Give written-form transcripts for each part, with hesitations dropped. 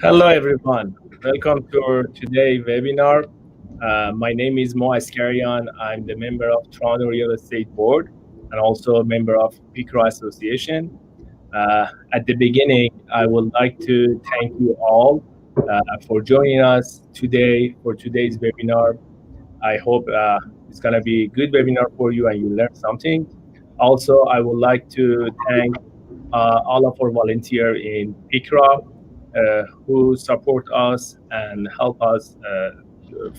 Hello, everyone. Welcome to our today webinar. My name is Mo Askarian. I'm the member of Toronto Real Estate Board and also a member of PICRA Association. At the beginning, I would like to thank you all for joining us today for today's webinar. I hope it's going to be a good webinar for you and you learn something. Also, I would like to thank all of our volunteers in PICRA who support us and help us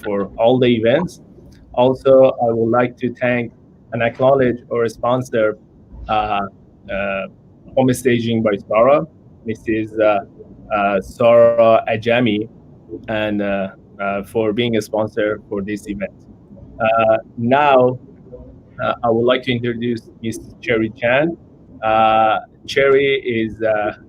for all the events. Also, I would like to thank and acknowledge our sponsor, uh, uh, Home Staging by Sarah, Mrs. Sarah Ajami, and for being a sponsor for this event. Now, I would like to introduce Ms. Cherry Chan. Cherry is a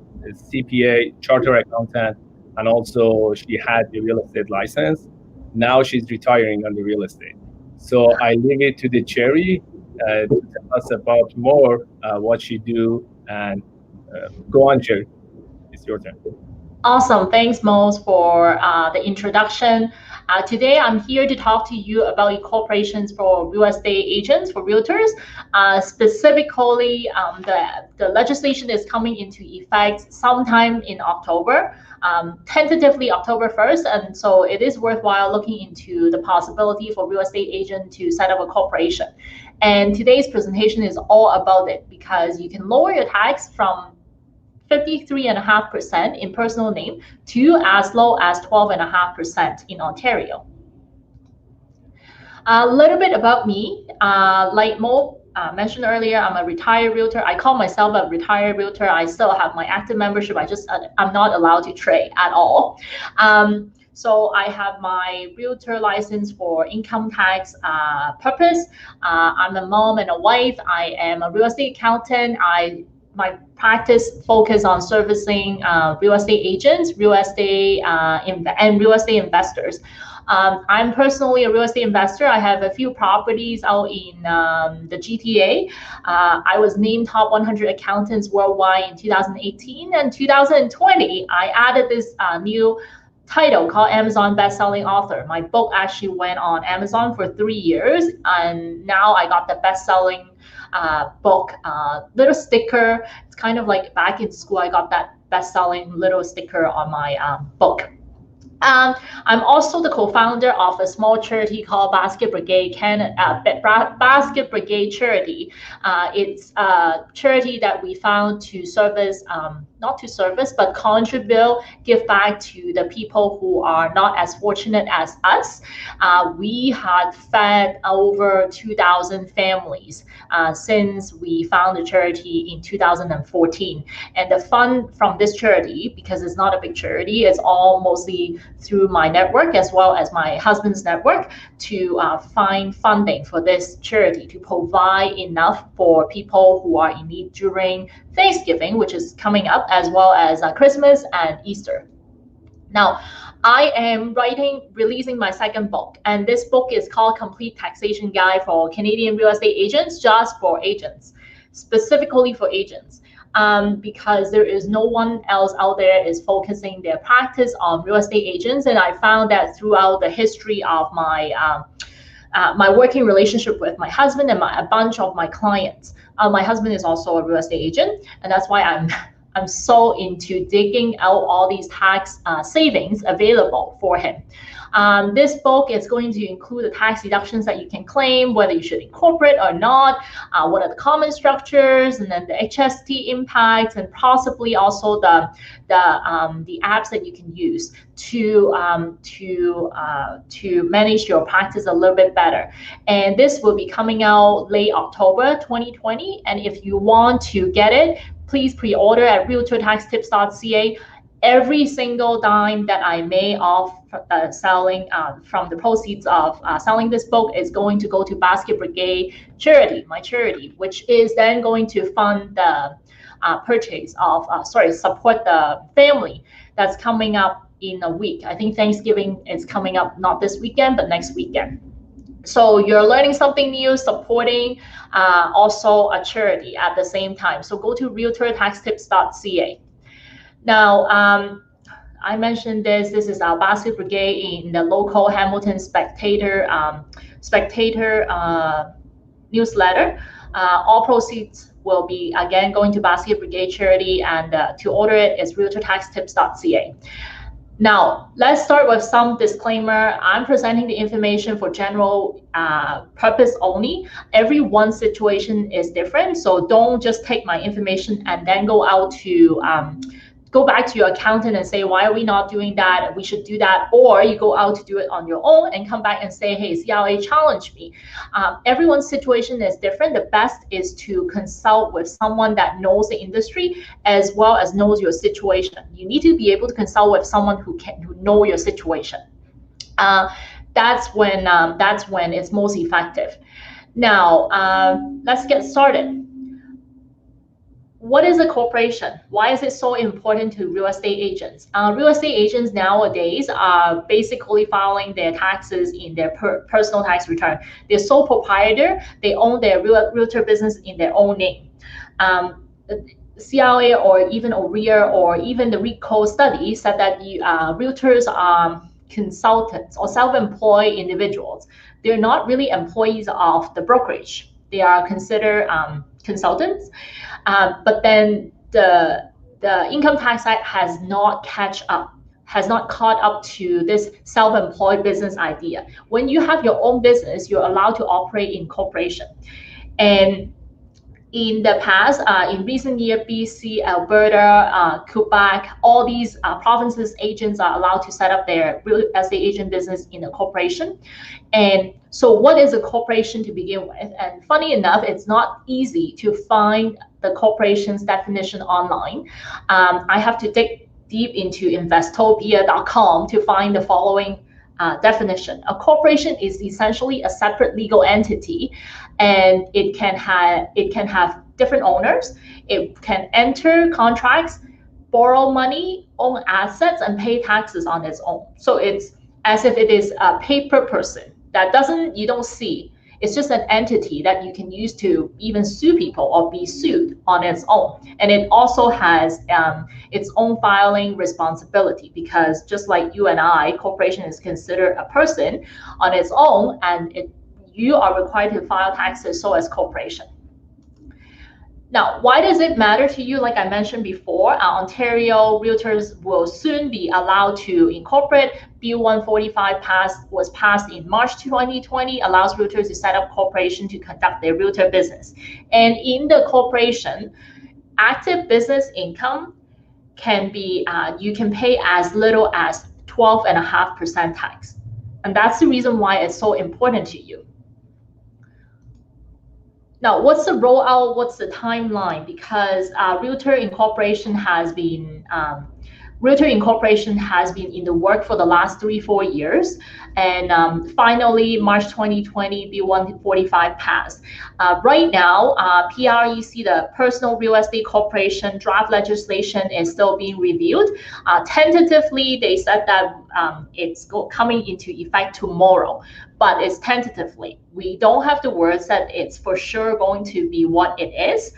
CPA, charter accountant, and also she had the real estate license. Now she's retiring on the real estate. So I leave it to the Cherry to tell us about more what she do, and go on, Cherry. It's your turn. Awesome. Thanks, Mose, for the introduction. Today, I'm here to talk to you about incorporations for real estate agents, for realtors. Specifically, the legislation is coming into effect sometime in October, tentatively October 1st. And so it is worthwhile looking into the possibility for real estate agent to set up a corporation. And today's presentation is all about it because you can lower your tax from 53.5% in personal name to as low as 12.5% in Ontario. A little bit about me. Like Mo mentioned earlier, I'm a retired realtor. I call myself a retired realtor. I still have my active membership. I'm not allowed to trade at all. So I have my realtor license for income tax purpose. I'm a mom and a wife. I am a real estate accountant. My practice focus on servicing real estate agents, real estate and real estate investors. I'm personally a real estate investor. I have a few properties out in the GTA. I was named top 100 accountants worldwide in 2018, and 2020 I added this new title called Amazon best-selling author. My book actually went on Amazon for 3 years, and now I got the best-selling book little sticker. It's kind of like back in school I got that best-selling little sticker on my book. I'm also the co-founder of a small charity called Basket Brigade Basket Brigade Charity. It's a charity that we found to service, not to service, but contribute, give back to the people who are not as fortunate as us. We had fed over 2,000 families since we found the charity in 2014. And the fund from this charity, because it's not a big charity, it's all mostly through my network as well as my husband's network to find funding for this charity to provide enough for people who are in need during Thanksgiving, which is coming up, as well as Christmas and Easter. Now, I am releasing my second book, and this book is called Complete Taxation Guide for Canadian Real Estate Agents, just for agents, specifically for agents. Because there is no one else out there is focusing their practice on real estate agents. And I found that throughout the history of my my working relationship with my husband and a bunch of my clients. My husband is also a real estate agent, and that's why I'm so into digging out all these tax savings available for him. This book is going to include the tax deductions that you can claim, whether you should incorporate or not, what are the common structures, and then the HST impacts, and possibly also the apps that you can use to manage your practice a little bit better. And this will be coming out late October 2020. And if you want to get it, please pre-order at realtortaxtips.ca. Every single dime that I made off selling from the proceeds of selling this book is going to go to Basket Brigade Charity, my charity, which is then going to fund the purchase of, support the family that's coming up in a week. I think Thanksgiving is coming up, not this weekend, but next weekend. So you're learning something new, supporting also a charity at the same time. So go to realtortaxtips.ca. Now, I mentioned this. This is our basket brigade in the local Hamilton Spectator newsletter. All proceeds will be again going to Basket Brigade charity, and to order it is realtortaxtips.ca. Now, let's start with some disclaimer. I'm presenting the information for general purpose only. Everyone's situation is different, so don't just take my information and then go back to your accountant and say, why are we not doing that? We should do that. Or you go out to do it on your own and come back and say, hey, CRA challenged me. Everyone's situation is different. The best is to consult with someone that knows the industry as well as knows your situation. You need to be able to consult with someone who know your situation. That's when it's most effective. Now, let's get started. What is a corporation? Why is it so important to real estate agents? Real estate agents nowadays are basically filing their taxes in their personal tax return. They're sole proprietor. They own their realtor business in their own name. CRA or even OREA or even the RICO study said that realtors are consultants or self-employed individuals. They're not really employees of the brokerage. They are considered consultants. But then the income tax act has not caught up to this self-employed business idea. When you have your own business, you're allowed to operate in corporation. And in the past, in recent year, BC, Alberta, Quebec, all these provinces, agents are allowed to set up their real estate agent business in a corporation. And so what is a corporation to begin with? And funny enough, it's not easy to find the corporation's definition online. I have to dig deep into investopia.com to find the following definition. A corporation is essentially a separate legal entity, and it can have different owners. It can enter contracts, borrow money, own assets, and pay taxes on its own. So it's as if it is a paper person you don't see. It's just an entity that you can use to even sue people or be sued on its own. And it also has its own filing responsibility, because just like you and I, corporation is considered a person on its own, and you are required to file taxes so as corporation. Now, why does it matter to you? Like I mentioned before, Ontario realtors will soon be allowed to incorporate. Bill 145 was passed in March 2020, allows realtors to set up corporation to conduct their realtor business. And in the corporation, active business income can be, you can pay as little as 12.5% tax. And that's the reason why it's so important to you. Now, what's the rollout? What's the timeline? Because realtor incorporation has been in the work for the last 3-4 years, and finally March 2020 Bill 145 passed. Right now, PREC, the Personal Real Estate Corporation draft legislation, is still being reviewed. Tentatively, they said that it's coming into effect tomorrow, but it's tentatively. We don't have the words that it's for sure going to be what it is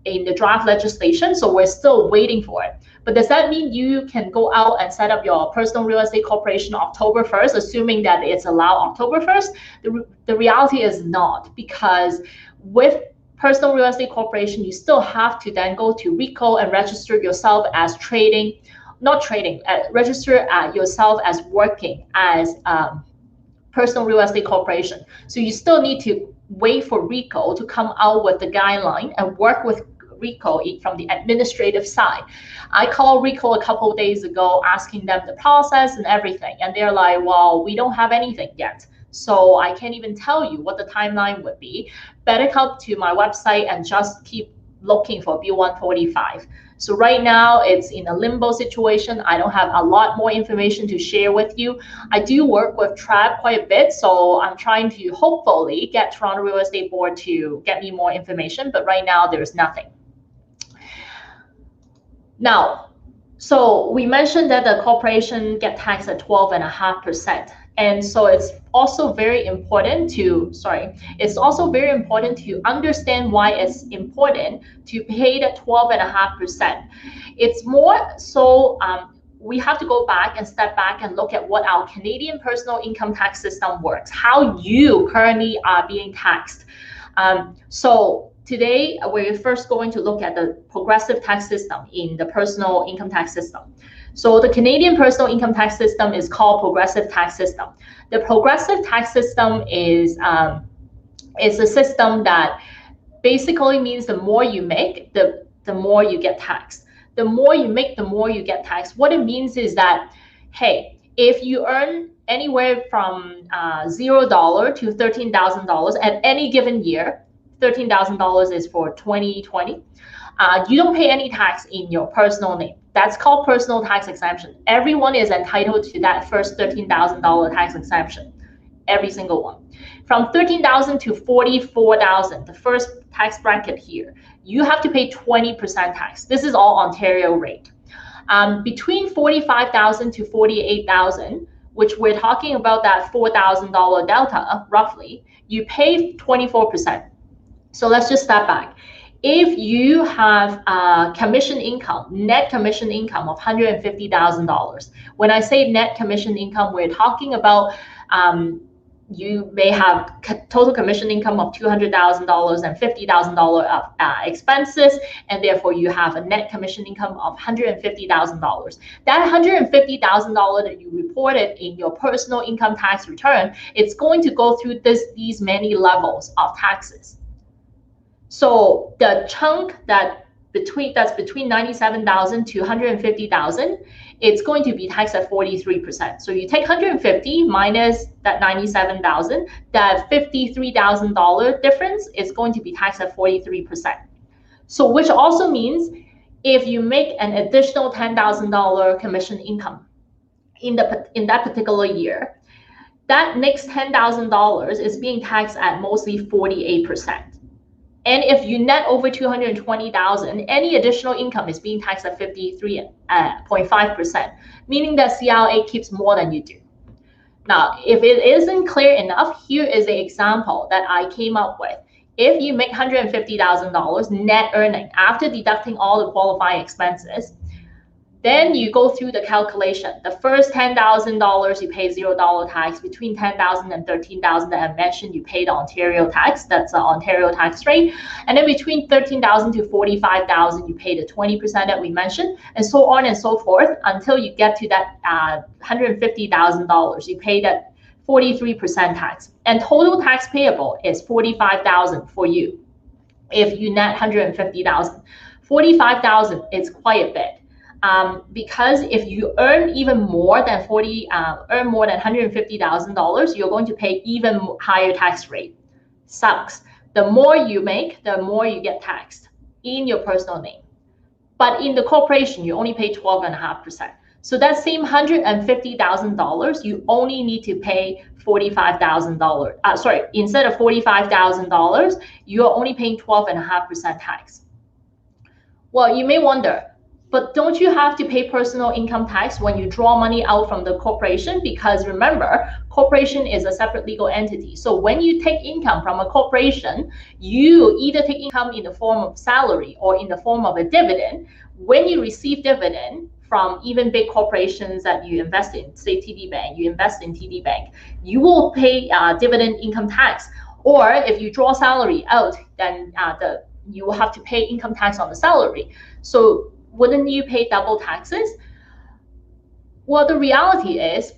in the draft legislation, so we're still waiting for it. But does that mean you can go out and set up your personal real estate corporation October 1st, assuming that it's allowed October 1st? The reality is not, because with personal real estate corporation, you still have to then go to RICO and register yourself as register yourself as working as personal real estate corporation. So you still need to wait for RICO to come out with the guideline and work with RICO from the administrative side. I called RICO a couple of days ago asking them the process and everything, and they're like, well, we don't have anything yet, so I can't even tell you what the timeline would be. Better come to my website and just keep looking for Bill 145. So right now it's in a limbo situation. I don't have a lot more information to share with you. I do work with TRAB quite a bit, so I'm trying to hopefully get Toronto Real Estate Board to get me more information, but right now there's nothing. Now, so we mentioned that the corporation get taxed at 12.5%. And so it's also very important to understand why it's important to pay the 12.5%. It's more so we have to go back and step back and look at what our Canadian personal income tax system works, how you currently are being taxed. So today, we're first going to look at the progressive tax system in the personal income tax system. So the Canadian personal income tax system is called progressive tax system. The progressive tax system is a system that basically means the more you make, the more you get taxed. The more you make, the more you get taxed. What it means is that, hey, if you earn anywhere from $0 to $13,000 at any given year, $13,000 is for 2020, you don't pay any tax in your personal name. That's called personal tax exemption. Everyone is entitled to that first $13,000 tax exemption, every single one. From $13,000 to $44,000, the first tax bracket here, you have to pay 20% tax. This is all Ontario rate. Between $45,000 to $48,000, which we're talking about that $4,000 delta, roughly, you pay 24%. So let's just step back. If you have commission income, net commission income of $150,000, when I say net commission income, we're talking about you may have total commission income of $200,000 and $50,000 of expenses, and therefore you have a net commission income of $150,000. That $150,000 that you reported in your personal income tax return, it's going to go through these many levels of taxes. So the chunk that's between $97,000 to $150,000, it's going to be taxed at 43%. So you take $150 minus that $97,000, that $53,000 difference is going to be taxed at 43%. So which also means if you make an additional $10,000 commission income in that particular year, that next $10,000 is being taxed at mostly 48%. And if you net over $220,000, any additional income is being taxed at 53.5%, meaning that CRA keeps more than you do. Now, if it isn't clear enough, here is an example that I came up with. If you make $150,000 net earning after deducting all the qualifying expenses, then you go through the calculation. The first $10,000 you pay $0 tax. Between $10,000 and $13,000 that I mentioned, you pay the Ontario tax. That's the Ontario tax rate. And then between $13,000 to $45,000, you pay the 20% that we mentioned, and so on and so forth until you get to that $150,000. You pay that 43% tax, and total tax payable is $45,000 for you. If you net $150,000, $45,000 is quite a bit. Because if you earn even more than $150,000, you're going to pay even higher tax rate. Sucks. The more you make, the more you get taxed in your personal name. But in the corporation, you only pay 12.5%. So that same $150,000, you only need to pay $45,000. Instead of $45,000, you're only paying 12.5% tax. Well, you may wonder, but don't you have to pay personal income tax when you draw money out from the corporation? Because remember, corporation is a separate legal entity. So when you take income from a corporation, you either take income in the form of salary or in the form of a dividend. When you receive dividend from even big corporations that you invest in, say TD Bank, you invest in TD Bank, you will pay dividend income tax. Or if you draw salary out, then you will have to pay income tax on the salary. So wouldn't you pay double taxes? Well, the reality is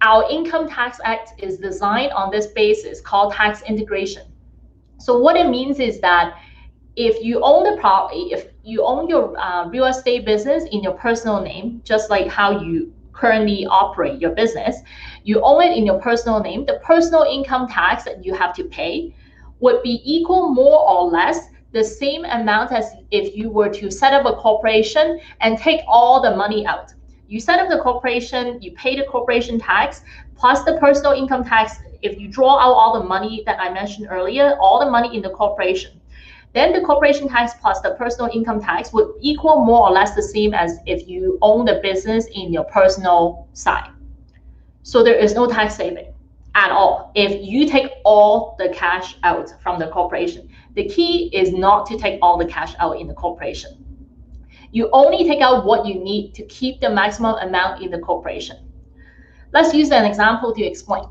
our Income Tax Act is designed on this basis called tax integration. So what it means is that if you own the property, if you own your real estate business in your personal name, just like how you currently operate your business, you own it in your personal name, the personal income tax that you have to pay would be equal more or less the same amount as if you were to set up a corporation and take all the money out. You set up the corporation, you pay the corporation tax, plus the personal income tax. If you draw out all the money that I mentioned earlier, all the money in the corporation, then the corporation tax plus the personal income tax would equal more or less the same as if you own the business in your personal side. So there is no tax saving at all if you take all the cash out from the corporation. The key is not to take all the cash out in the corporation. You only take out what you need to keep the maximum amount in the corporation. Let's use an example to explain.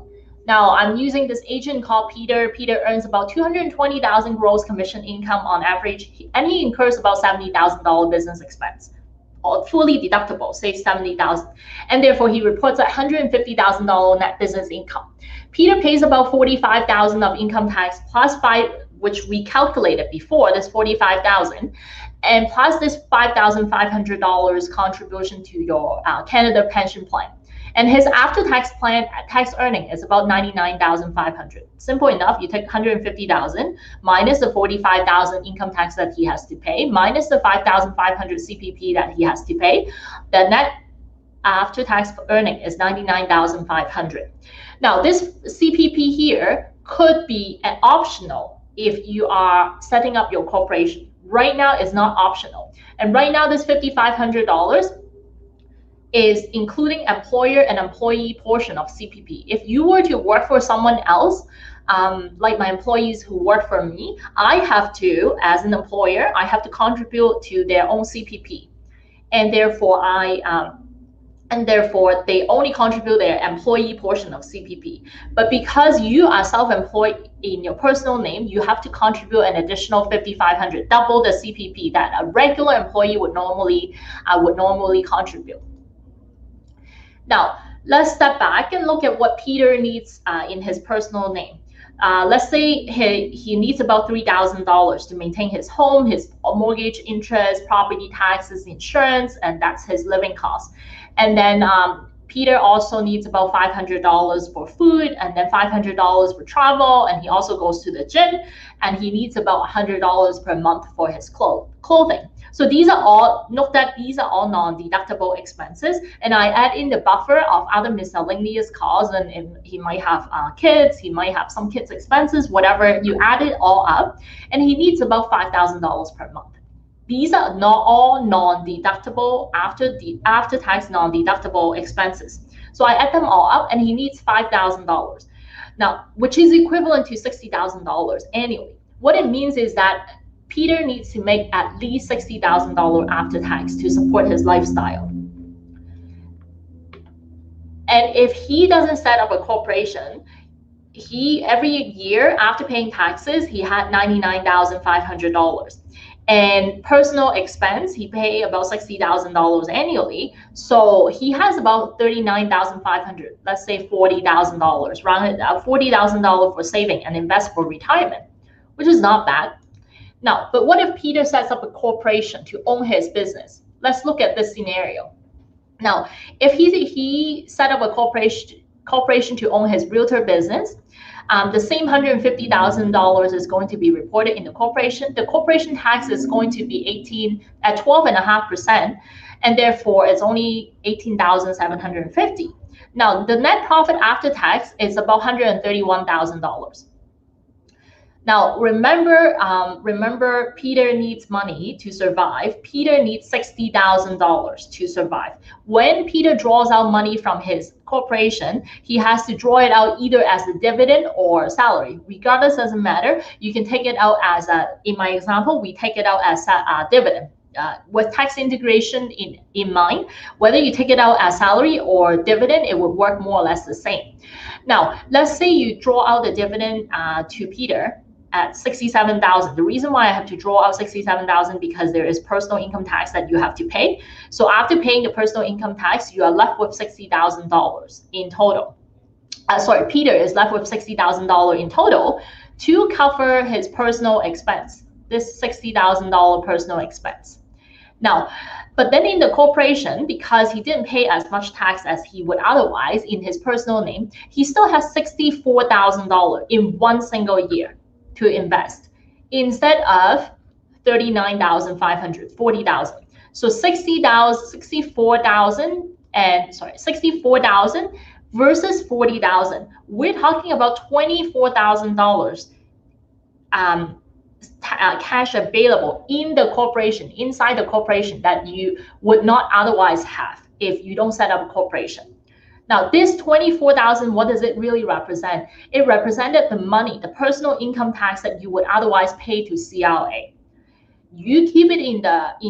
Now, I'm using this agent called Peter. Peter earns about $220,000 gross commission income on average, and he incurs about $70,000 business expense, or fully deductible, say $70,000, and therefore he reports $150,000 net business income. Peter pays about $45,000 of income tax plus 5, which we calculated before, this $45,000, and plus this $5,500 contribution to your Canada pension plan. And his after-tax plan tax earning is about $99,500. Simple enough. You take $150,000 minus the $45,000 income tax that he has to pay, minus the $5,500 CPP that he has to pay. The net after-tax earning is $99,500. Now, this CPP here could be an optional if you are setting up your corporation. Right now, it's not optional. And right now, this $5,500 is including employer and employee portion of CPP. If you were to work for someone else, like my employees who work for me, I have to, as an employer, I have to contribute to their own CPP, and therefore they only contribute their employee portion of CPP. But because you are self-employed in your personal name, you have to contribute an additional $5,500, double the CPP that a regular employee would normally contribute. Now, let's step back and look at what Peter needs in his personal name. Let's say he needs about $3,000 to maintain his home, his mortgage interest, property taxes, insurance, and that's his living costs. And then Peter also needs about $500 for food, and then $500 for travel, and he also goes to the gym, and he needs about $100 per month for his clothing. So these are all, note that these are all non-deductible expenses, and I add in the buffer of other miscellaneous costs, and he might have kids, he might have some kids' expenses, whatever, you add it all up, and he needs about $5,000 per month. These are not all non-deductible, after-tax non-deductible expenses. So I add them all up, and he needs $5,000. Now, which is equivalent to $60,000 annually. What it means is that Peter needs to make at least $60,000 after tax to support his lifestyle. And if he doesn't set up a corporation, every year after paying taxes, he had $99,500. And personal expense, he pay about $60,000 annually. So he has about $39,500, let's say $40,000, round it out, $40,000 for saving and invest for retirement, which is not bad. Now, but what if Peter sets up a corporation to own his business? Let's look at this scenario. Now, if he set up a corporation to own his realtor business, the same $150,000 is going to be reported in the corporation. The corporation tax is going to be 12.5%, and therefore it's only $18,750. Now, the net profit after tax is about $131,000. Now, remember, Peter needs money to survive. Peter needs $60,000 to survive. When Peter draws out money from his corporation, he has to draw it out either as a dividend or salary. Regardless, doesn't matter. You can take it out as in my example, we take it out as a dividend. With tax integration in mind, whether you take it out as salary or dividend, it would work more or less the same. Now, let's say you draw out the dividend to Peter at $67,000. The reason why I have to draw out $67,000 because there is personal income tax that you have to pay. So after paying the personal income tax, you are left with $60,000 in total. Peter is left with $60,000 in total to cover his personal expense, this $60,000 personal expense. Now, but then in the corporation, because he didn't pay as much tax as he would otherwise in his personal name, he still has $64,000 in one single year to invest instead of $39,500, $40,000. So $64,000 versus $40,000. We're talking about $24,000 cash available in the corporation, inside the corporation, that you would not otherwise have if you don't set up a corporation. Now, this $24,000, what does it really represent? It represented the money, the personal income tax that you would otherwise pay to CRA. you keep it in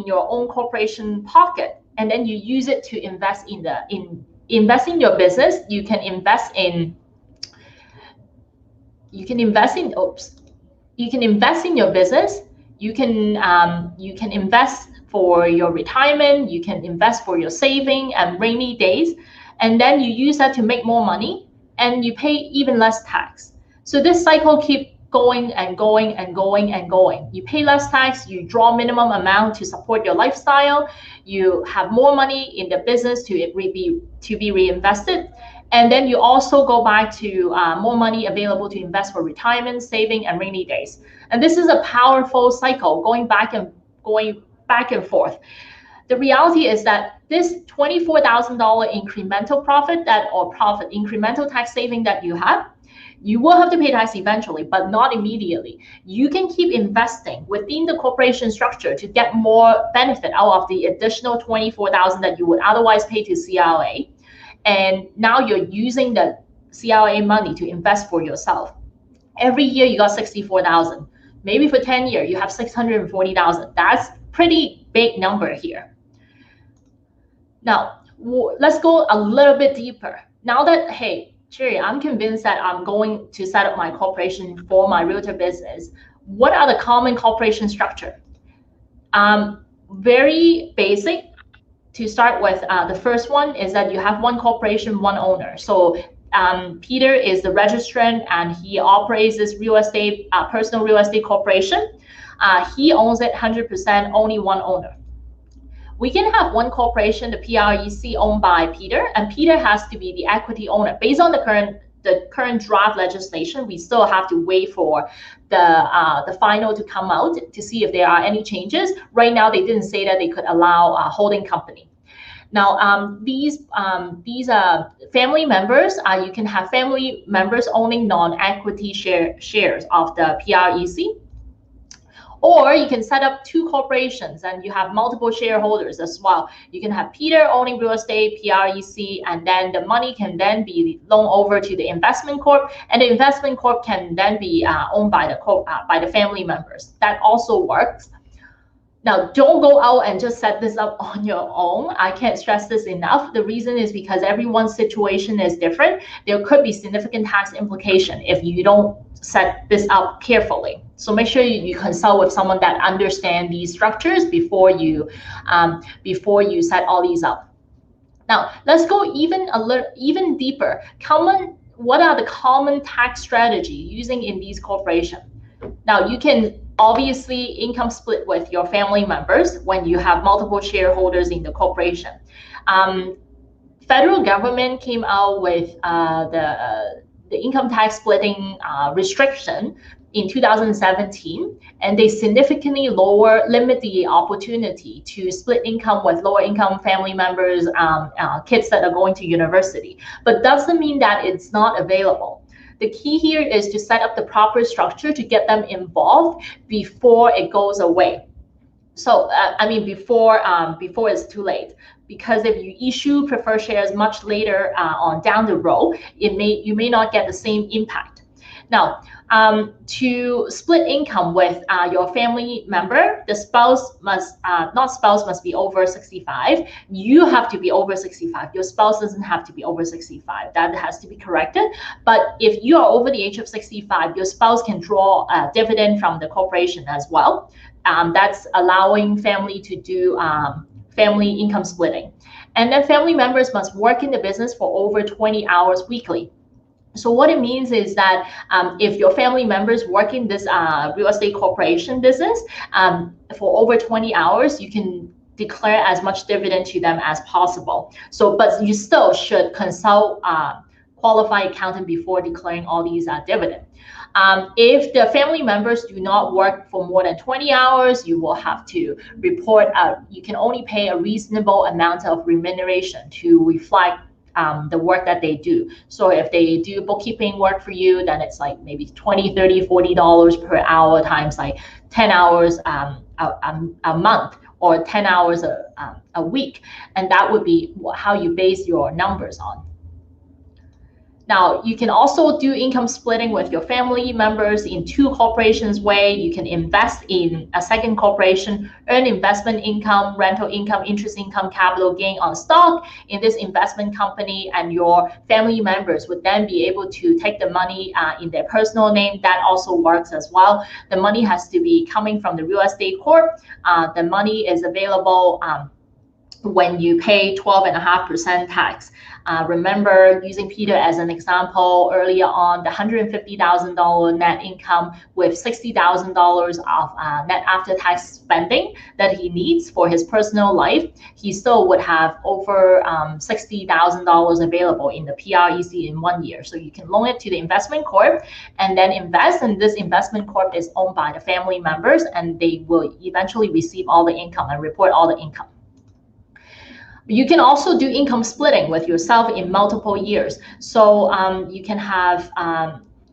your own corporation pocket, and then you use it to invest in your business. You can invest in your business. You can invest for your retirement. You can invest for your saving and rainy days, and then you use that to make more money, and you pay even less tax. So this cycle keeps going and going and going and going. You pay less tax, you draw minimum amount to support your lifestyle, you have more money in the business to be reinvested, and then you also go back to more money available to invest for retirement, saving, and rainy days. And this is a powerful cycle going back and forth. The reality is that this $24,000 incremental profit incremental tax saving that you have, you will have to pay tax eventually, but not immediately. You can keep investing within the corporation structure to get more benefit out of the additional $24,000 that you would otherwise pay to CRA. And now you're using the CRA money to invest for yourself. Every year you got $64,000. Maybe for 10 years you have $640,000. That's pretty big number here. Now let's go a little bit deeper. Now that, hey, Sherry, I'm convinced that I'm going to set up my corporation for my realtor business, what are the common corporation structure? Very basic. To start with, the first one is that you have one corporation, one owner. So Peter is the registrant, and he operates this personal real estate corporation. He owns it 100%, only one owner. We can have one corporation, the PREC, owned by Peter, and Peter has to be the equity owner. Based on the current draft legislation, we still have to wait for the final to come out to see if there are any changes. Right now, they didn't say that they could allow a holding company. Now, these family members, you can have family members owning non-equity shares of the PREC. Or you can set up two corporations and you have multiple shareholders as well. You can have Peter owning real estate, PREC, and then the money can then be loaned over to the investment corp, and the investment corp can then be owned by the family members. That also works. Now, don't go out and just set this up on your own. I can't stress this enough. The reason is because everyone's situation is different. There could be significant tax implication if you don't set this up carefully. So make sure you consult with someone that understands these structures before you set all these up. Now, let's go even deeper. What are the common tax strategy using in these corporations? Now, you can obviously income split with your family members when you have multiple shareholders in the corporation. Federal government came out with the income tax splitting restriction in 2017, and they significantly limit the opportunity to split income with lower income family members, kids that are going to university. But doesn't mean that it's not available. The key here is to set up the proper structure to get them involved before it goes away. So before it's too late. Because if you issue preferred shares much later on down the road, you may not get the same impact. Now, to split income with your family member, the spouse must be over 65. You have to be over 65. Your spouse doesn't have to be over 65. That has to be corrected. But if you are over the age of 65, your spouse can draw a dividend from the corporation as well. That's allowing family to do family income splitting. And then family members must work in the business for over 20 hours weekly. So what it means is that if your family members work in this real estate corporation business for over 20 hours, you can declare as much dividend to them as possible. So, but you still should consult qualified accountant before declaring all these dividends. If the family members do not work for more than 20 hours, you will have to report you can only pay a reasonable amount of remuneration to reflect the work that they do. So if they do bookkeeping work for you, then it's like maybe $20, $30, $40 per hour times like 10 hours a month or 10 hours a week. And that would be how you base your numbers on. Now, you can also do income splitting with your family members in two corporations way. You can invest in a second corporation, earn investment income, rental income, interest income, capital gain on stock in this investment company, and your family members would then be able to take the money in their personal name. That also works as well. The money has to be coming from the real estate corp. The money is available when you pay 12.5% tax. Remember, using Peter as an example earlier on, the $150,000 net income with $60,000 of net after-tax spending that he needs for his personal life, he still would have over $60,000 available in the PREC in 1 year. So you can loan it to the investment corp and then invest, and this investment corp is owned by the family members, and they will eventually receive all the income and report all the income. You can also do income splitting with yourself in multiple years. So you can have,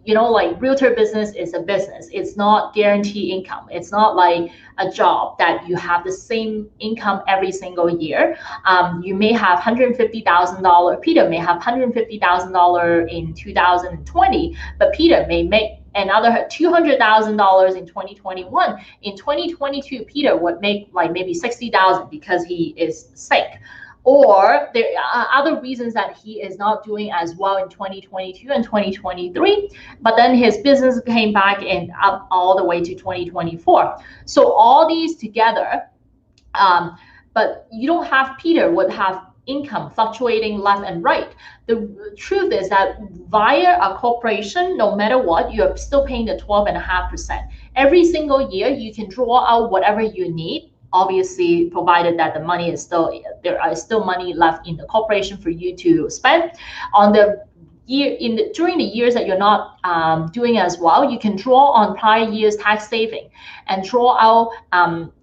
like realtor business is a business. It's not guaranteed income. It's not like a job that you have the same income every single year. You may have $150,000. Peter may have $150,000 in 2020, but Peter may make another $200,000 in 2021. In 2022, Peter would make like maybe $60,000 because he is sick. Or there are other reasons that he is not doing as well in 2022 and 2023, but then his business came back and up all the way to 2024. So all these together, but you don't have Peter would have income fluctuating left and right. The truth is that via a corporation, no matter what, you're still paying the 12.5%. Every single year, you can draw out whatever you need. Obviously, provided that the money is there is still money left in the corporation for you to spend. On the year during the years that you're not doing as well, you can draw on prior year's tax saving and draw out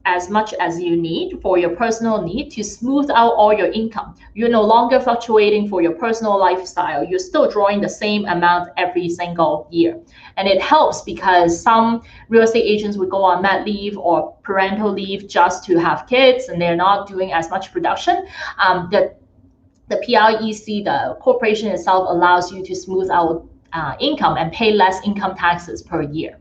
as much as you need for your personal need to smooth out all your income. You're no longer fluctuating for your personal lifestyle. You're still drawing the same amount every single year. And it helps because some real estate agents would go on mat leave or parental leave just to have kids, and they're not doing as much production. The PREC, the corporation itself, allows you to smooth out income and pay less income taxes per year.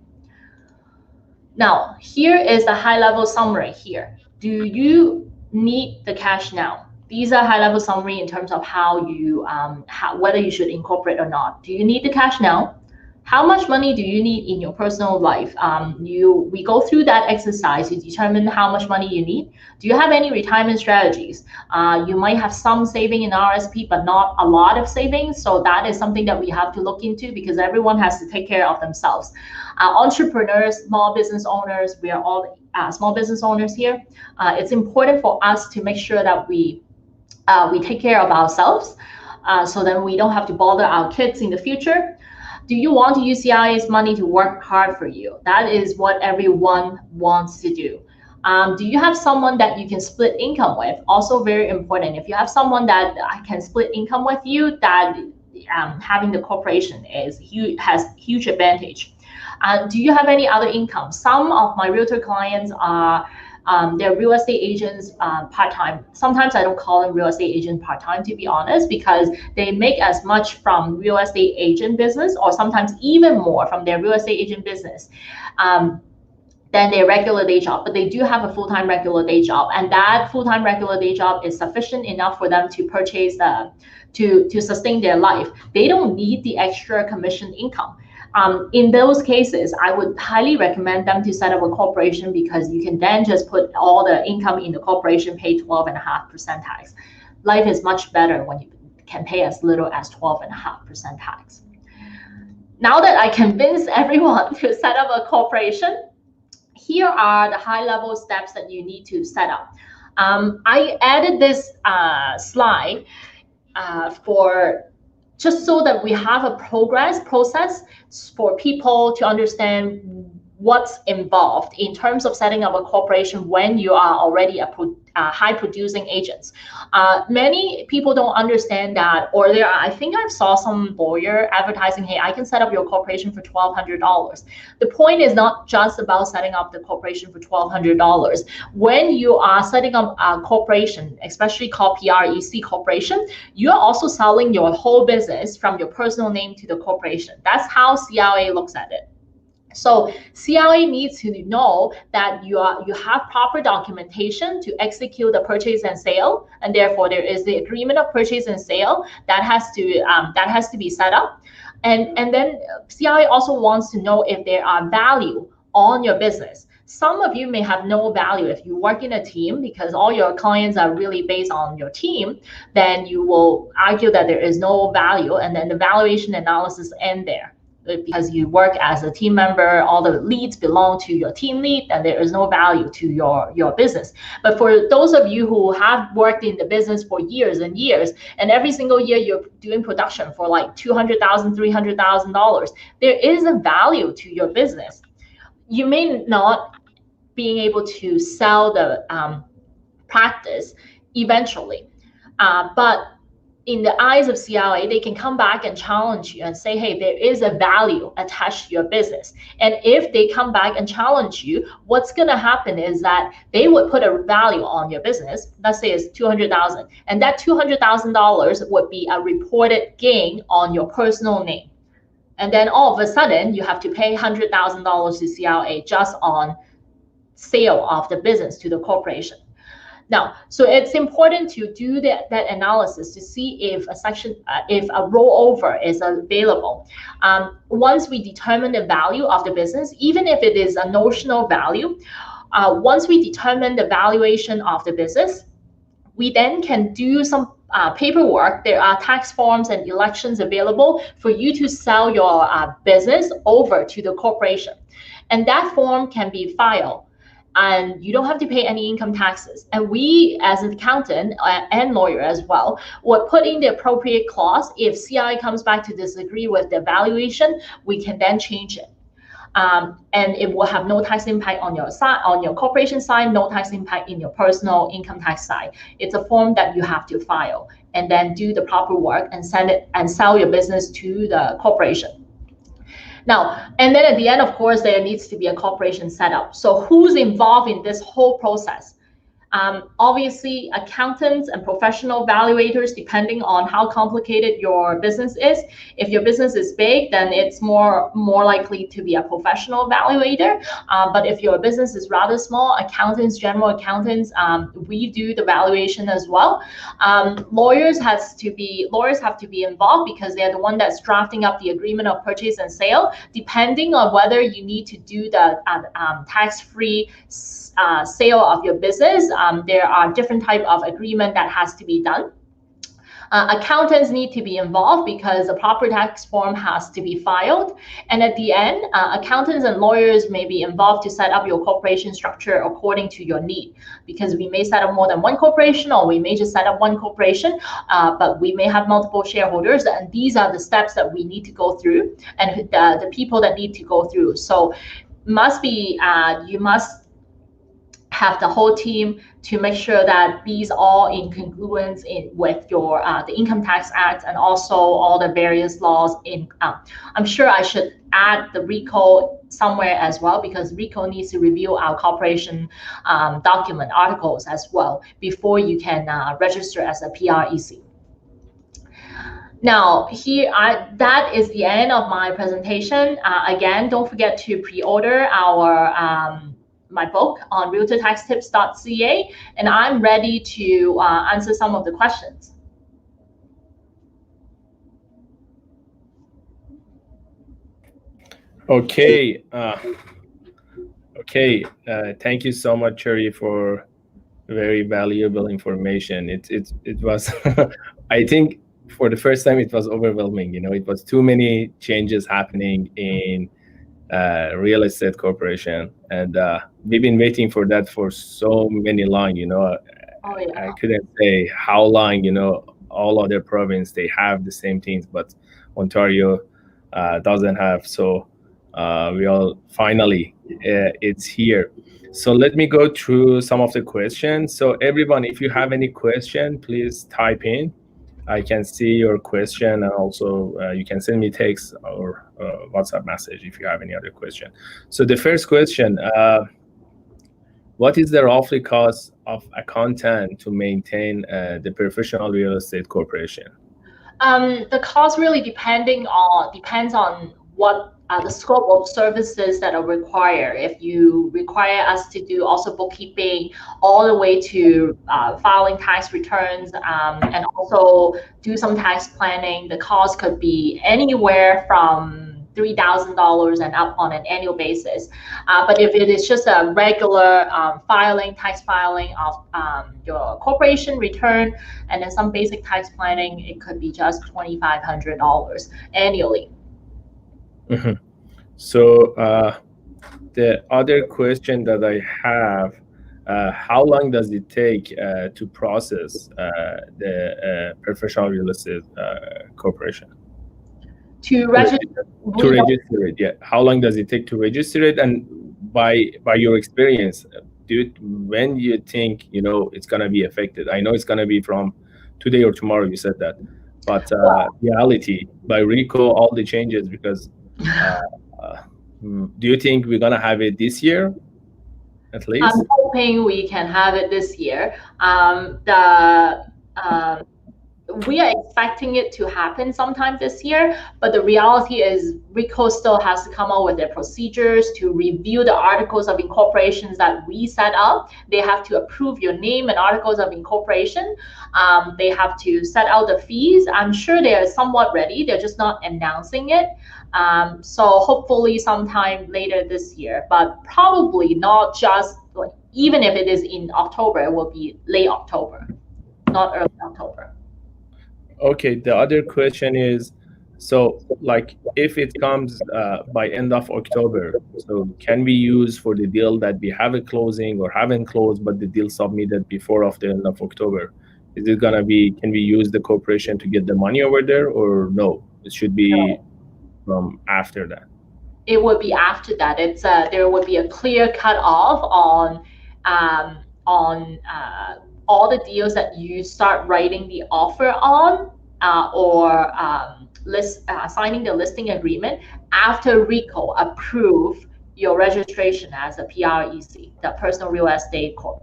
Now, here is the high-level summary here. Do you need the cash now? These are high-level summary in terms of how you, whether you should incorporate or not. Do you need the cash now? How much money do you need in your personal life? We go through that exercise to determine how much money you need. Do you have any retirement strategies? You might have some saving in RSP, but not a lot of savings. So that is something that we have to look into because everyone has to take care of themselves. Entrepreneurs, small business owners, we are all small business owners here. It's important for us to make sure that we take care of ourselves so that we don't have to bother our kids in the future. Do you want to use CIA's money to work hard for you? That is what everyone wants to do. Do you have someone that you can split income with? Also very important. If you have someone that can split income with you, that having the corporation has huge advantage. Do you have any other income? Some of my realtor clients are they're real estate agents part-time. Sometimes I don't call them real estate agent part-time, to be honest, because they make as much from real estate agent business or sometimes even more from their real estate agent business than their regular day job. But they do have a full-time regular day job, and that full-time regular day job is sufficient enough for them to purchase to sustain their life. They don't need the extra commission income. In those cases, I would highly recommend them to set up a corporation because you can then just put all the income in the corporation, pay 12.5% tax. Life is much better when you can pay as little as 12.5% tax. Now that I convinced everyone to set up a corporation, here are the high-level steps that you need to set up. I added this slide for just so that we have a process for people to understand what's involved in terms of setting up a corporation when you are already a high producing agents. Many people don't understand that, or I think I saw some lawyer advertising, hey, I can set up your corporation for $1,200. The point is not just about setting up the corporation for $1,200. When you are setting up a corporation, especially called PREC corporation, you are also selling your whole business from your personal name to the corporation. That's how CLA looks at it. So CLA needs to know that you have proper documentation to execute the purchase and sale, and therefore there is the agreement of purchase and sale that has to be set up, and then CLA also wants to know if there are value on your business. Some of you may have no value if you work in a team, because all your clients are really based on your team. Then you will argue that there is no value, and then the valuation analysis end there. Because you work as a team member, all the leads belong to your team lead, and there is no value to your business. But for those of you who have worked in the business for years and years, and every single year you're doing production for like $200,000, $300,000, there is a value to your business. You may not being able to sell the practice eventually, but in the eyes of CLA, they can come back and challenge you and say, hey, there is a value attached to your business. And if they come back and challenge you, what's going to happen is that they would put a value on your business. Let's say it's $200,000, and that $200,000 would be a reported gain on your personal name. And then all of a sudden, you have to pay $100,000 to CLA just on sale of the business to the corporation. Now, so it's important to do that analysis to see if a rollover is available. Once we determine the value of the business, even if it is a notional value, once we determine the valuation of the business, we then can do some paperwork. There are tax forms and elections available for you to sell your business over to the corporation. And that form can be filed, and you don't have to pay any income taxes. And we, as an accountant and lawyer as well, would put in the appropriate clause. If CI comes back to disagree with the valuation, we can then change it. And it will have no tax impact on your side, on your corporation side, no tax impact in your personal income tax side. It's a form that you have to file and then do the proper work and send it and sell your business to the corporation. Now, and then at the end, of course, there needs to be a corporation set up. So who's involved in this whole process? Obviously, accountants and professional valuators, depending on how complicated your business is. If your business is big, then it's more likely to be a professional valuator. But if your business is rather small, accountants, general accountants, we do the valuation as well. Lawyers have to be involved because they're the one that's drafting up the agreement of purchase and sale. Depending on whether you need to do the tax-free sale of your business, there are different type of agreement that has to be done. Accountants need to be involved because the proper tax form has to be filed. And at the end, accountants and lawyers may be involved to set up your corporation structure according to your need, because we may set up more than one corporation, or we may just set up one corporation, but we may have multiple shareholders, and these are the steps that we need to go through and the people that need to go through. So you must have the whole team to make sure that these are in congruence with your the Income Tax Act and also all the various laws in. I'm sure I should add the RICO somewhere as well, because RICO needs to review our corporation document articles as well before you can register as a PREC. Now, here, that is the end of my presentation. Again, don't forget to pre-order our my book on realtortaxtips.ca, and I'm ready to answer some of the questions. Okay. Thank you so much, Cherry, for very valuable information. It was, I think, for the first time, it was overwhelming. It was too many changes happening in real estate corporation, and we've been waiting for that for so many long. Oh, yeah. I couldn't say how long. All other province, they have the same things, but Ontario doesn't have. So We all finally, it's here. So let me go through some of the questions. So everyone, if you have any question, please type in. I can see your question, and also you can send me text or WhatsApp message if you have any other question. So the first question, what is the roughly cost of accountant to maintain the professional real estate corporation? The cost really depends on what the scope of services that are required. If you require us to do also bookkeeping all the way to filing tax returns, and also do some tax planning, the cost could be anywhere from $3,000 and up on an annual basis. But if it is just a regular tax filing of your corporation return, and then some basic tax planning, it could be just $2,500 annually. Mm-hmm. So the other question that I have, how long does it take to process the professional real estate corporation? To register it, yeah. How long does it take to register it? And by your experience, when you think it's gonna be affected? I know it's gonna be from today or tomorrow. You said that, but reality by RICO, all the changes, because do you think we're gonna have it this year at least? I'm hoping we can have it this year. We are expecting it to happen sometime this year, but the reality is RICO still has to come out with their procedures to review the articles of incorporations that we set up. They have to approve your name and articles of incorporation. They have to set out the fees. I'm sure they are somewhat ready. They're just not announcing it. So hopefully sometime later this year, but probably not just, even if it is in October, it will be late October, not early October. Okay, the other question is, so like if it comes by end of October, so can we use for the deal that we have a closing or haven't closed, but the deal submitted before of the end of October? Is it gonna be, can we use the corporation to get the money over there, or no? It should be from after that. It would be after that. It's there would be a clear cutoff on all the deals that you start writing the offer on, or signing the listing agreement after RICO approve your registration as a PREC, the Personal Real Estate Corp.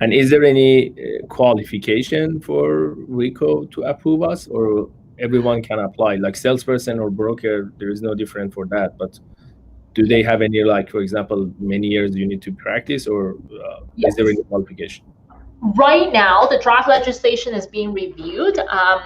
And is there any qualification for RICO to approve us, or everyone can apply, like salesperson or broker? There is no difference for that, but do they have any, like, for example, many years you need to practice, or Yes. Is there any qualification? Right now, the draft legislation is being reviewed.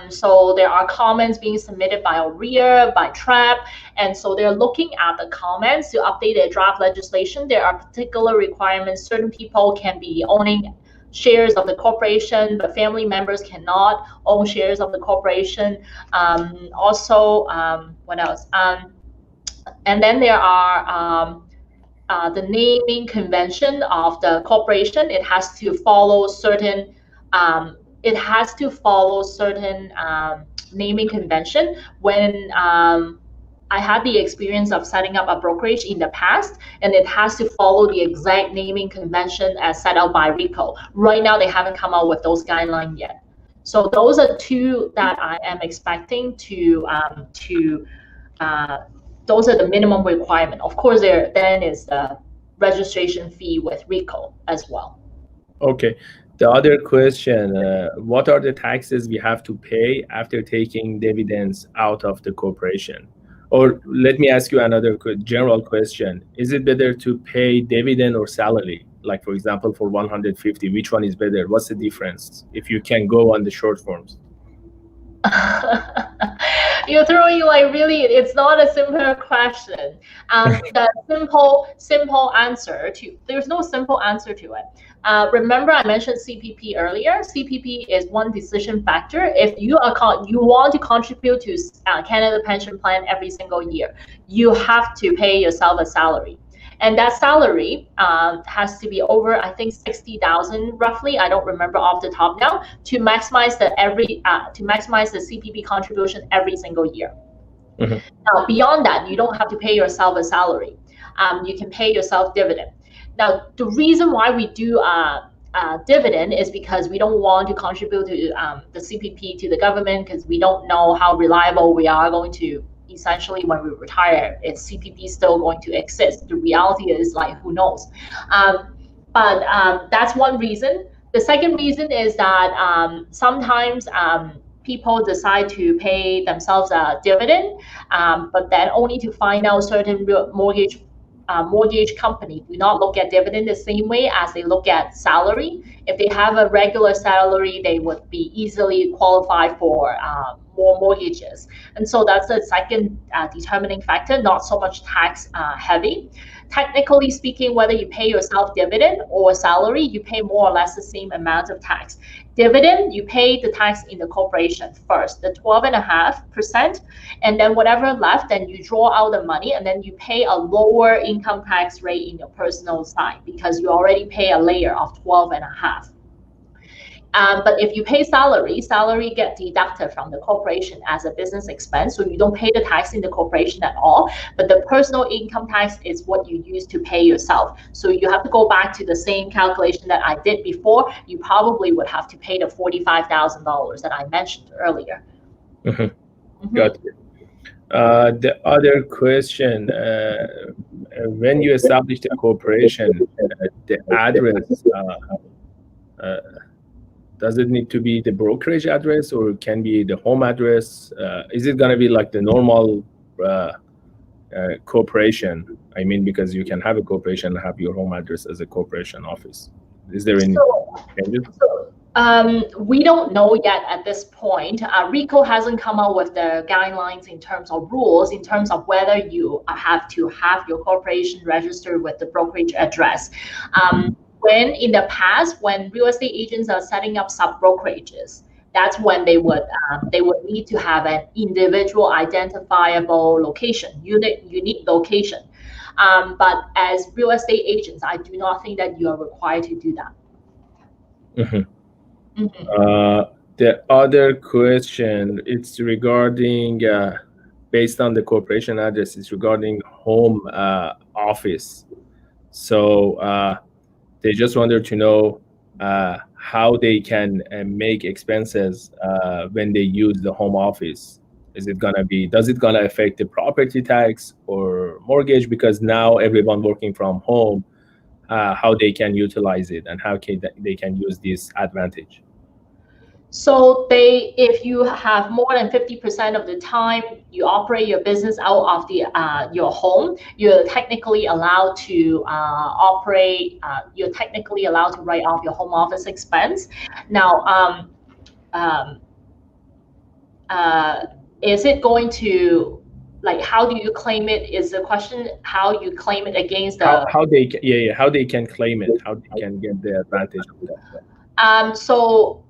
So there are comments being submitted by OREA, by TRAP, and so they're looking at the comments to update their draft legislation. There are particular requirements. Certain people can be owning shares of the corporation, but family members cannot own shares of the corporation. Also, what else? And then there are the naming convention of the corporation. It has to follow certain. Naming convention. When I had the experience of setting up a brokerage in the past, and it has to follow the exact naming convention as set out by RICO. Right now, they haven't come out with those guidelines yet. So those are two that I am expecting those are the minimum requirement. Of course, there then is the registration fee with RICO as well. Okay. The other question, what are the taxes we have to pay after taking dividends out of the corporation? Or let me ask you another general question. Is it better to pay dividend or salary? Like, for example, for 150, which one is better? What's the difference? If you can go on the short forms. You're throwing, like, really, it's not a simple question. The simple answer there's no simple answer to it. Remember, I mentioned CPP earlier. CPP is one decision factor. If you want to contribute to Canada Pension Plan every single year, you have to pay yourself a salary. And that salary has to be over, I think, 60,000 roughly. I don't remember off the top now, to maximize the CPP contribution every single year. Mhm. Now, beyond that, you don't have to pay yourself a salary. You can pay yourself dividend. Now, the reason why we do dividend is because we don't want to contribute to the CPP to the government, because we don't know how reliable we are going to. Essentially, when we retire, is CPP still going to exist? The reality is, like, who knows? But that's one reason. The second reason is that sometimes people decide to pay themselves a dividend, but then only to find out certain mortgage company do not look at dividend the same way as they look at salary. If they have a regular salary, they would be easily qualified for more mortgages. And so that's the second determining factor, not so much tax heavy. Technically speaking, whether you pay yourself dividend or salary, you pay more or less the same amount of tax. Dividend, you pay the tax in the corporation first, the 12.5%, and then whatever left, then you draw out the money, and then you pay a lower income tax rate in your personal side because you already pay a layer of 12.5. But if you pay salary get deducted from the corporation as a business expense, so you don't pay the tax in the corporation at all. But the personal income tax is what you use to pay yourself. So you have to go back to the same calculation that I did before. You probably would have to pay the $45,000 that I mentioned earlier. Got it. The other question, when you establish the corporation, the address, does it need to be the brokerage address, or it can be the home address? Is it going to be like the normal corporation? I mean, because you can have a corporation and have your home address as a corporation office. Is there any changes? We don't know yet at this point. RICO hasn't come out with the guidelines in terms of rules, in terms of whether you have to have your corporation registered with the brokerage address. When in the past, when real estate agents are setting up sub-brokerages, that's when they would need to have an individual identifiable location, unique location. But as real estate agents, I do not think that you are required to do that. The other question, it's regarding, based on the corporation address, it's regarding home office. So they just wanted to know how they can make expenses when they use the home office. Does it gonna affect the property tax or mortgage? Because now everyone working from home, how they can utilize it and how they can use this advantage. So if you have more than 50% of the time you operate your business out of your home, you're technically allowed to you're technically allowed to write off your home office expense. Now, is it going to, like, how do you claim it? Is the question how you claim it against the how they can claim it, how they can get the advantage of that? So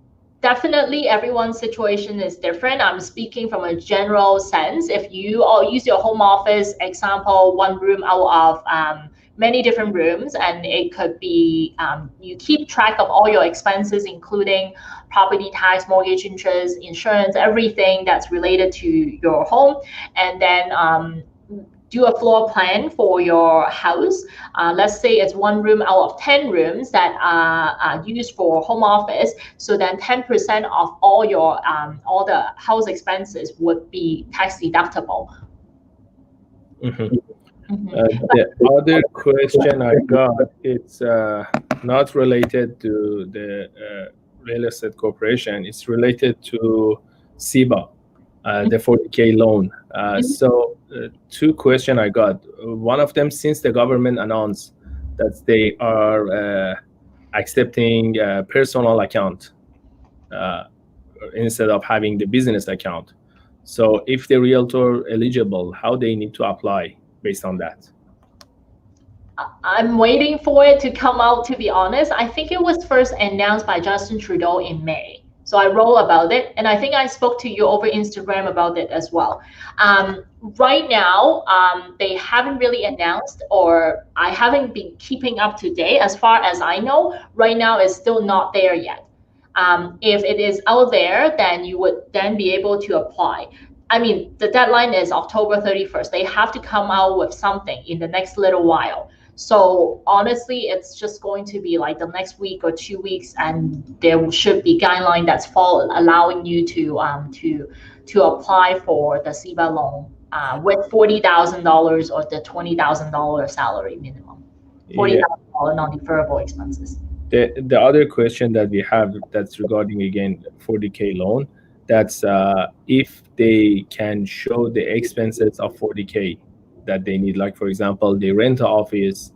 definitely everyone's situation is different. I'm speaking from a general sense. If you all use your home office, example, one room out of many different rooms, and it could be you keep track of all your expenses, including property tax, mortgage interest, insurance, everything that's related to your home, and then do a floor plan for your house. Let's say it's one room out of 10 rooms that are used for home office. So then 10% of all the house expenses would be tax deductible. The other question I got, it's not related to the real estate corporation. It's related to SIBA, the 40K loan. So two questions I got. One of them, since the government announced that they are accepting personal account instead of having the business account. So if the realtor eligible, how they need to apply based on that? I'm waiting for it to come out, to be honest. I think it was first announced by Justin Trudeau in May. So I wrote about it, and I think I spoke to you over Instagram about it as well. Right now, they haven't really announced, or I haven't been keeping up to date. As far as I know, right now it's still not there yet. If it is out there, then you would then be able to apply. I mean, the deadline is October 31st. They have to come out with something in the next little while. So honestly, it's just going to be like the next week or 2 weeks, and there should be guideline that's allowing you to apply for the SIBA loan with $40,000 or the $20,000 salary minimum. $40,000 non-deferrable expenses. The other question that we have that's regarding again 40K loan, that's if they can show the expenses of 40K that they need, like for example they rent an office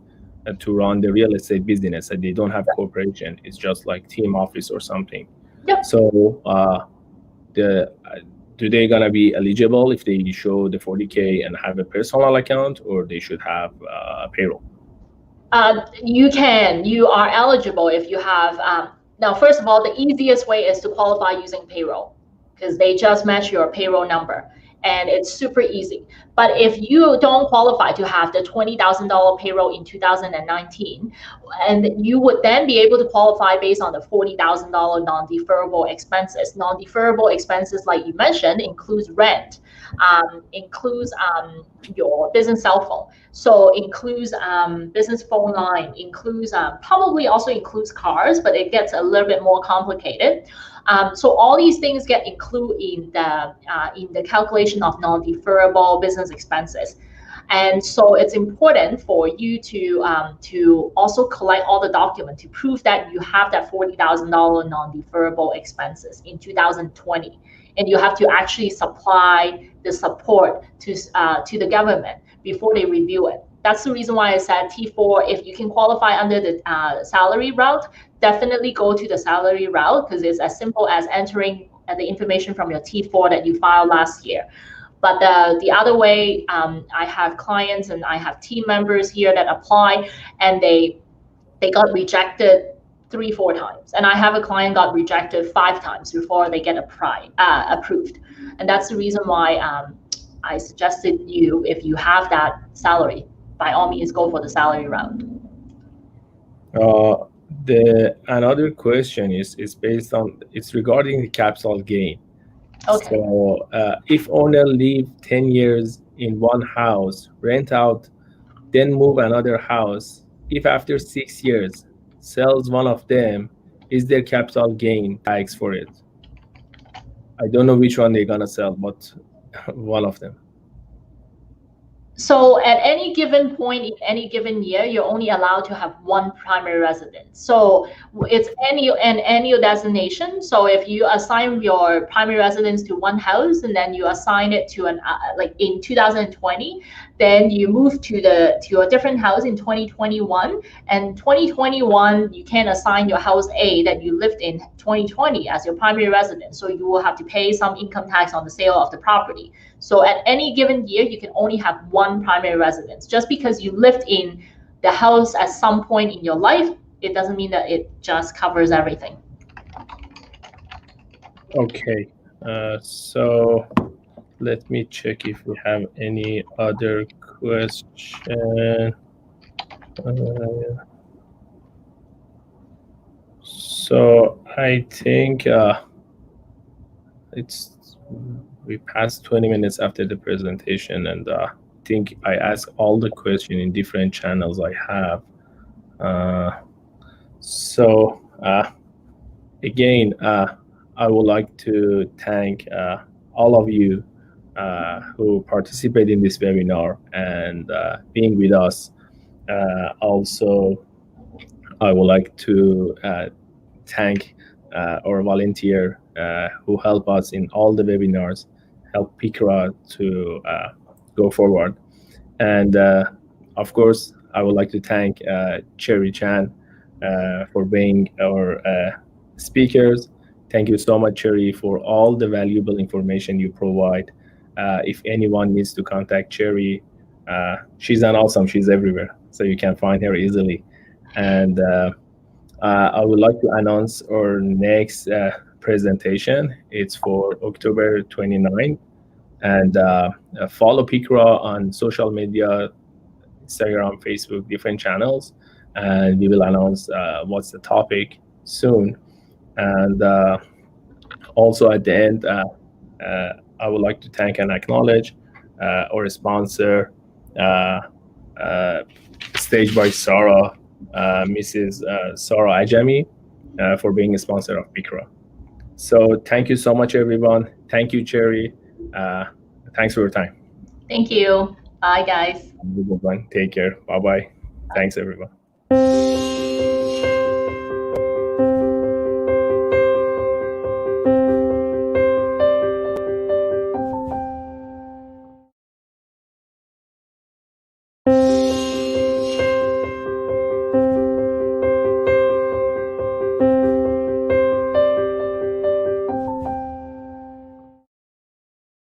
to run the real estate business and they don't have corporation, it's just like team office or something. Yep. So do they gonna be eligible if they show the 40K and have a personal account, or they should have payroll? You are eligible if you have, now first of all, the easiest way is to qualify using payroll, because they just match your payroll number and it's super easy. But if you don't qualify to have the $20,000 payroll in 2019, and you would then be able to qualify based on the $40,000 non-deferrable expenses. Non-deferrable expenses, like you mentioned, includes rent, includes your business cell phone, so includes business phone line, includes probably also includes cars, but it gets a little bit more complicated. So all these things get included in the calculation of non-deferrable business expenses. And so it's important for you to also collect all the documents to prove that you have that $40,000 non-deferrable expenses in 2020, and you have to actually supply the support to the government before they review it. That's the reason why I said T4, if you can qualify under the salary route, definitely go to the salary route, because it's as simple as entering the information from your T4 that you filed last year. But the other way, I have clients and I have team members here that apply, and they got rejected 3-4 times. And I have a client got rejected 5 times before they get approved. And that's the reason why I suggested you, if you have that salary, by all means, go for the salary route. Another question is based on, it's regarding the capital gain. Okay. So if owner live 10 years in one house, rent out, then move another house, if after 6 years sells one of them, is there capital gain tax for it? I don't know which one they're gonna sell, but one of them. So at any given point in any given year, you're only allowed to have one primary residence. So it's an annual designation. So if you assign your primary residence to one house and then you assign it to like in 2020, then you move to a different house in 2021, and 2021 you can assign your house A that you lived in 2020 as your primary residence. So you will have to pay some income tax on the sale of the property. So at any given year, you can only have one primary residence. Just because you lived in the house at some point in your life, it doesn't mean that it just covers everything. Okay, so let me check if we have any other question. So I think we passed 20 minutes after the presentation, and I think I asked all the questions in different channels I have. So again, I would like to thank all of you who participate in this webinar and being with us. Also, I would like to thank our volunteer who help us in all the webinars, help PICRA to go forward. And of course, I would like to thank Cherry Chan for being our speakers. Thank you so much, Cherry, for all the valuable information you provide. If anyone needs to contact Cherry, she's awesome. She's everywhere, so you can find her easily. And I would like to announce our next presentation. It's for October 29th. And follow PICRA on social media, Instagram, Facebook, different channels, and we will announce what's the topic soon. And also at the end, I would like to thank and acknowledge our sponsor, Stage by Sarah, Mrs. Sarah Ajami, for being a sponsor of Bikra. So thank you so much, everyone. Thank you, Cherry. Thanks for your time. Thank you. Bye, guys. Have a good one. Take care. Bye-bye. Thanks, everyone.